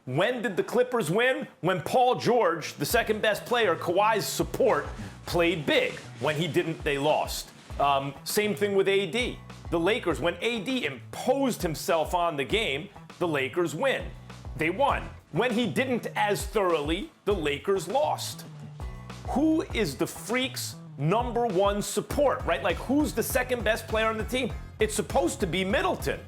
When did the Clippers win? When Paul George, the second best player, Kawhi's support, played big. When he didn't, they lost. Same thing with AD. The Lakers, when AD imposed himself on the game, the Lakers win. They won. When he didn't as thoroughly, the Lakers lost. Who is the Freaks' number one support, right? Like, who's the second best player on the team? It's supposed to be Middleton.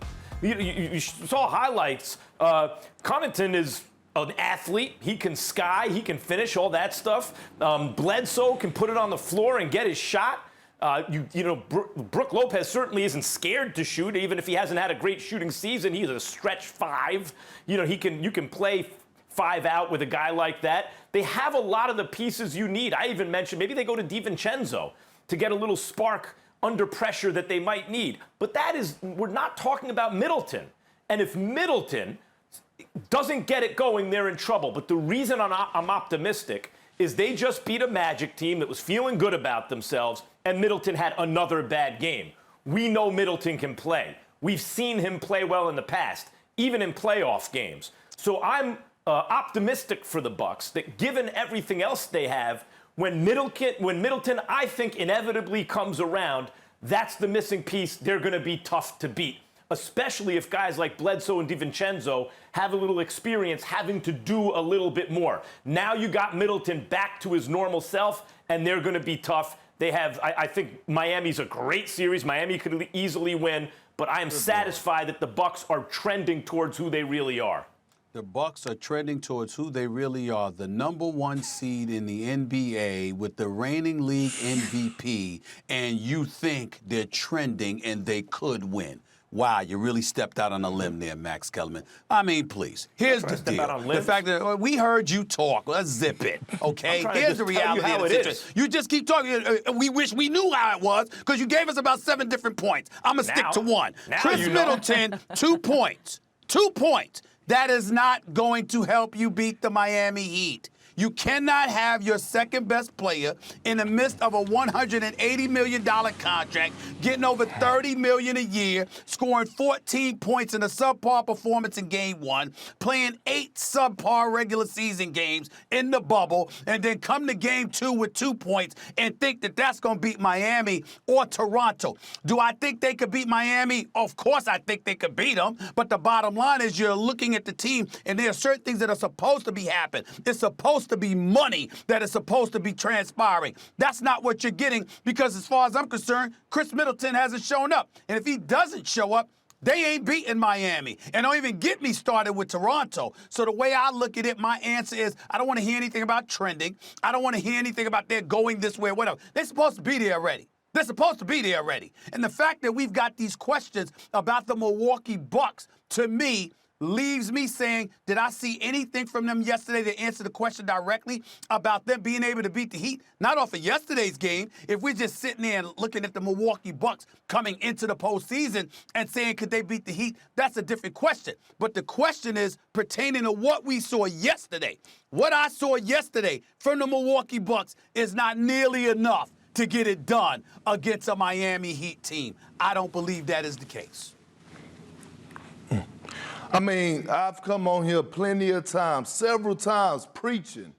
You saw highlights. Connaughton is an athlete. He can sky. He can finish, all that stuff. Bledsoe can put it on the floor and get his shot. Brook Lopez certainly isn't scared to shoot, even if he hasn't had a great shooting season. He's a stretch five. You can play five out with a guy like that. They have a lot of the pieces you need. I even mentioned maybe they go to DiVincenzo to get a little spark under pressure that they might need. But we're not talking about Middleton. And if Middleton doesn't get it going, they're in trouble. But the reason I'm optimistic is they just beat a Magic team that was feeling good about themselves, and Middleton had another bad game. We know Middleton can play. We've seen him play well in the past, even in playoff games. So I'm optimistic for the Bucks that given everything else they have, when Middleton, I think, inevitably comes around, that's the missing piece. They're going to be tough to beat, especially if guys like Bledsoe and DiVincenzo have a little experience having to do a little bit more. Now you got Middleton back to his normal self, and they're going to be tough. I think Miami's a great series. Miami could easily win, but I am satisfied that the Bucks are trending towards who they really are. The Bucks are trending towards who they really are, the number one seed in the NBA with the reigning league MVP, and you think they're trending and they could win. Wow, you really stepped out on a limb there, Max Kellerman. I mean, please. Here's the deal. The fact that we heard you talk. Let's zip it, okay? Here's the reality of the situation. You just keep talking. We wish we knew how it was because you gave us about 7 different points. I'm going to stick to one. Chris Middleton, 2 points. 2 points. That is not going to help you beat the Miami Heat. You cannot have your second best player in the midst of a $180 million contract, getting over $30 million a year, scoring 14 points in a subpar performance in game 1, playing 8 subpar regular season games in the bubble, and then come to game 2 with 2 points and think that that's going to beat Miami or Toronto. Do I think they could beat Miami? Of course I think they could beat them, but the bottom line is you're looking at the team, and there are certain things that are supposed to be happening. It's supposed to be money that is supposed to be transpiring. That's not what you're getting because as far as I'm concerned, Chris Middleton hasn't shown up. And if he doesn't show up, they ain't beating Miami. And don't even get me started with Toronto. So the way I look at it, my answer is I don't want to hear anything about trending. I don't want to hear anything about they're going this way or whatever. They're supposed to be there already. They're supposed to be there already. And the fact that we've got these questions about the Milwaukee Bucks, to me, leaves me saying, did I see anything from them yesterday that answered the question directly about them being able to beat the Heat? Not off of yesterday's game. If we're just sitting there and looking at the Milwaukee Bucks coming into the postseason and saying, could they beat the Heat? That's a different question. But the question is pertaining to what we saw yesterday. What I saw yesterday from the Milwaukee Bucks is not nearly enough to get it done against a Miami Heat team. I don't believe that is the case. I mean, I've come on here plenty of times, several times, preaching,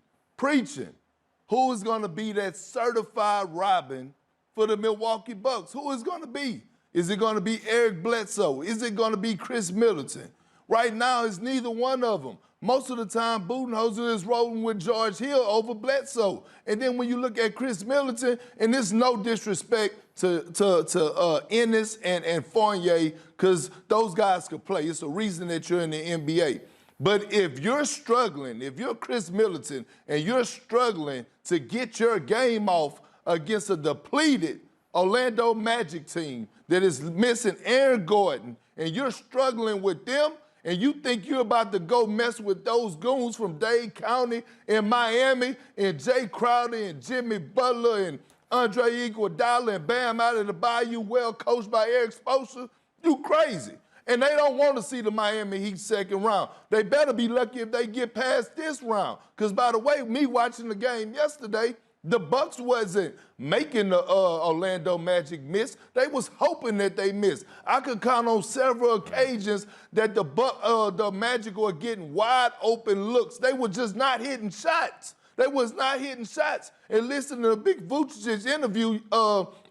who is going to be that certified Robin for the Milwaukee Bucks? Who is going to be? Is it going to be Eric Bledsoe? Is it going to be Chris Middleton? Right now, it's neither one of them. Most of the time, Budenholzer is rolling with George Hill over Bledsoe. And then when you look at Chris Middleton, and there's no disrespect to Ennis and Fournier, because those guys could play. It's the reason that you're in the NBA. But if you're struggling, if you're Chris Middleton, and you're struggling to get your game off against a depleted Orlando Magic team that is missing Aaron Gordon, and you're struggling with them, and you think you're about to go mess with those goons from Dade County in Miami, and Jay Crowder and Jimmy Butler and Andre Iguodala and Bam out of the Bayou, well coached by Eric Spoelstra, you crazy. And they don't want to see the Miami Heat second round. They better be lucky if they get past this round. Because, by the way, me watching the game yesterday, The Bucks wasn't making the Orlando Magic miss. They was hoping that they missed. I could count on several occasions that the Magic were getting wide open looks. They were just not hitting shots. They was not hitting shots. And listening to Big Vucic's interview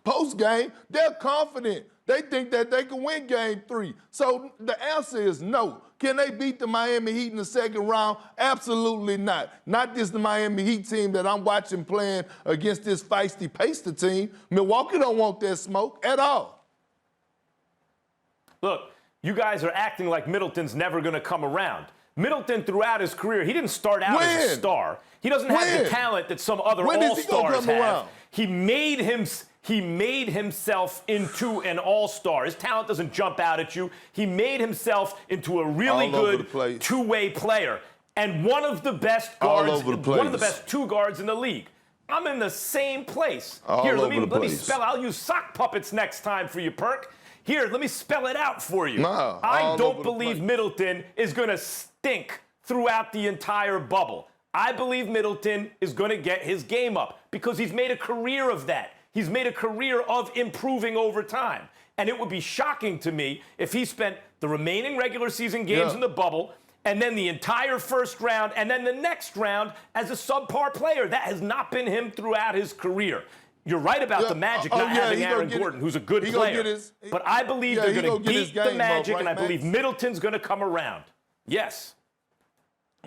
post-game, they're confident. They think that they can win Game 3. So the answer is no. Can they beat the Miami Heat in the second round? Absolutely not. Not this the Miami Heat team that I'm watching playing against this feisty Pacer team. Milwaukee don't want that smoke at all. Look, you guys are acting like Middleton's never going to come around. Middleton, throughout his career, he didn't start out as a star. He doesn't have the talent that some other all-stars have. He made himself into an all-star. His talent doesn't jump out at you. He made himself into a really good two-way player and one of the best guards, one of the best two guards in the league. I'm in the same place. Here, let me spell. I'll use sock puppets next time for you, Perk. Here, let me spell it out for you. I don't believe Middleton is going to stink throughout the entire bubble. I believe Middleton is going to get his game up because he's made a career of that. He's made a career of improving over time. And it would be shocking to me if he spent the remaining regular season games in the bubble and then the entire first round and then the next round as a subpar player. That has not been him throughout his career. You're right about the Magic not having Aaron Gordon, who's a good player. But I believe they're going to beat the Magic, and I believe Middleton's going to come around. Yes.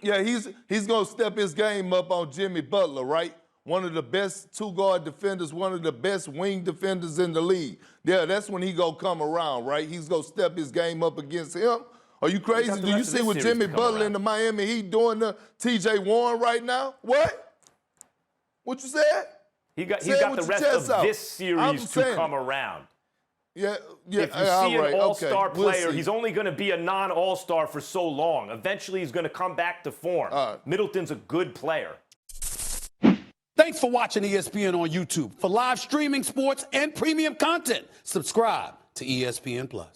Yeah, he's going to step his game up on Jimmy Butler, right? One of the best two-guard defenders, one of the best wing defenders in the league. Yeah, that's when he going to come around, right? He's going to step his game up against him. Are you crazy? Do you see what Jimmy Butler and the Miami Heat doing to T.J. Warren right now? What? What you said? He's got the rest of this series to come around. Yeah. If you see an all-star player, he's only going to be a non-all-star for so long. Eventually, he's going to come back to form. Middleton's a good player. Thanks for watching ESPN on YouTube. For live streaming sports and premium content, subscribe to ESPN+.